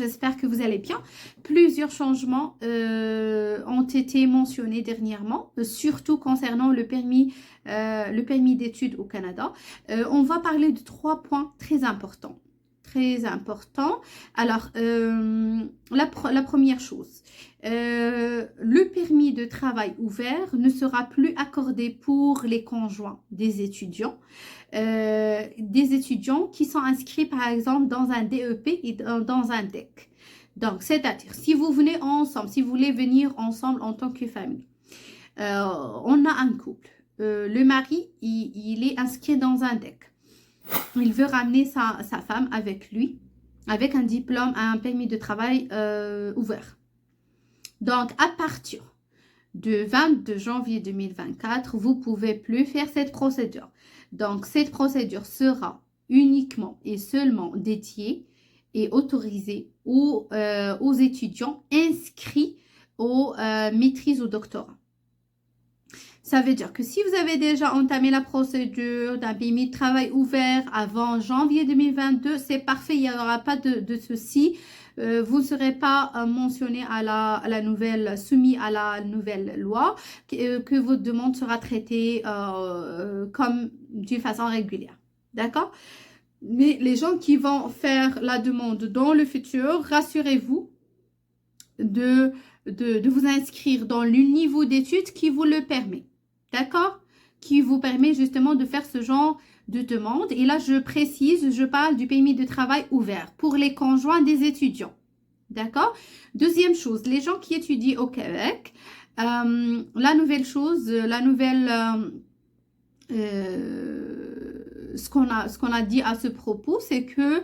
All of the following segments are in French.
j'espère que vous allez bien. Plusieurs changements ont été mentionnés dernièrement, surtout concernant le permis d'études au Canada. On va parler de 3 points très importants. Très important. Alors, la première chose, le permis de travail ouvert ne sera plus accordé pour les conjoints des étudiants qui sont inscrits par exemple dans un DEP et dans un DEC. Donc, c'est-à-dire, si vous venez ensemble, si vous voulez venir ensemble en tant que famille, on a un couple. Le mari, il est inscrit dans un DEC. Il veut ramener sa femme avec lui, avec un diplôme, un permis de travail ouvert. Donc, à partir du 22 janvier 2024, vous ne pouvez plus faire cette procédure. Donc, cette procédure sera uniquement et seulement dédiée et autorisée aux étudiants inscrits aux maîtrises ou doctorat. Ça veut dire que si vous avez déjà entamé la procédure d'un permis de travail ouvert avant janvier 2022, c'est parfait, il n'y aura pas de souci. Vous ne serez pas mentionné à la nouvelle, soumis à la nouvelle loi, que votre demande sera traitée comme d'une façon régulière. D'accord? Mais les gens qui vont faire la demande dans le futur, rassurez-vous de vous inscrire dans le niveau d'études qui vous le permet. D'accord? Qui vous permet justement de faire ce genre de demande. Et là, je précise, je parle du permis de travail ouvert pour les conjoints des étudiants. D'accord? Deuxième chose, les gens qui étudient au Québec, la nouvelle chose, ce qu'on a dit à ce propos, c'est que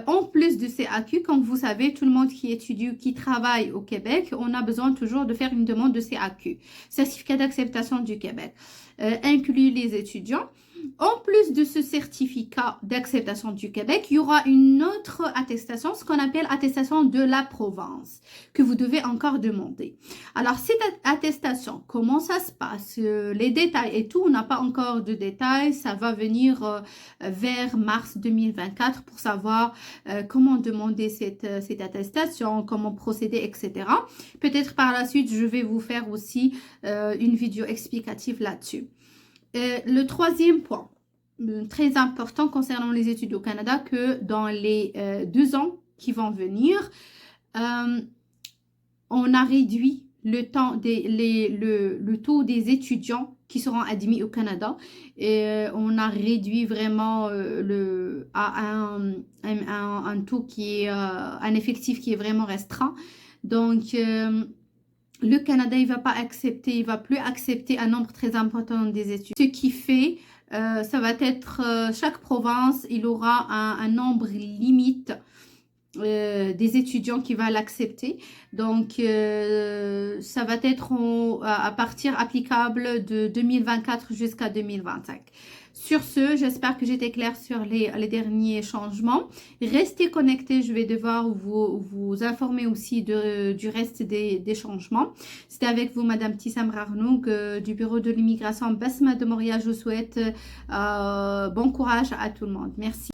en plus de CAQ, comme vous savez, tout le monde qui étudie, qui travaille au Québec, on a besoin toujours de faire une demande de CAQ, certificat d'acceptation du Québec, inclut les étudiants. En plus de ce certificat d'acceptation du Québec, il y aura une autre attestation, ce qu'on appelle attestation de la province, que vous devez encore demander. Alors, cette attestation, comment ça se passe? Les détails et tout, on n'a pas encore de détails. Ça va venir vers mars 2024 pour savoir comment demander cette attestation, comment procéder, etc. Peut-être par la suite, je vais vous faire aussi une vidéo explicative là-dessus. Le troisième point, très important concernant les études au Canada, que dans les 2 ans qui vont venir, on a réduit le taux des étudiants qui seront admis au Canada. Et on a réduit vraiment à un taux qui est un effectif qui est vraiment restreint. Donc, le Canada, il va plus accepter un nombre très important des études. Ce qui fait, ça va être, chaque province, il aura un nombre limite des étudiants qui va l'accepter. Donc, ça va être à partir applicable de 2024 jusqu'à 2025. Sur ce, j'espère que j'étais claire sur les derniers changements. Restez connectés, je vais devoir vous informer aussi du reste des changements. C'était avec vous, Madame Tissam Rarnoug, du Bureau de l'immigration Basma de Montréal. Je vous souhaite bon courage à tout le monde. Merci.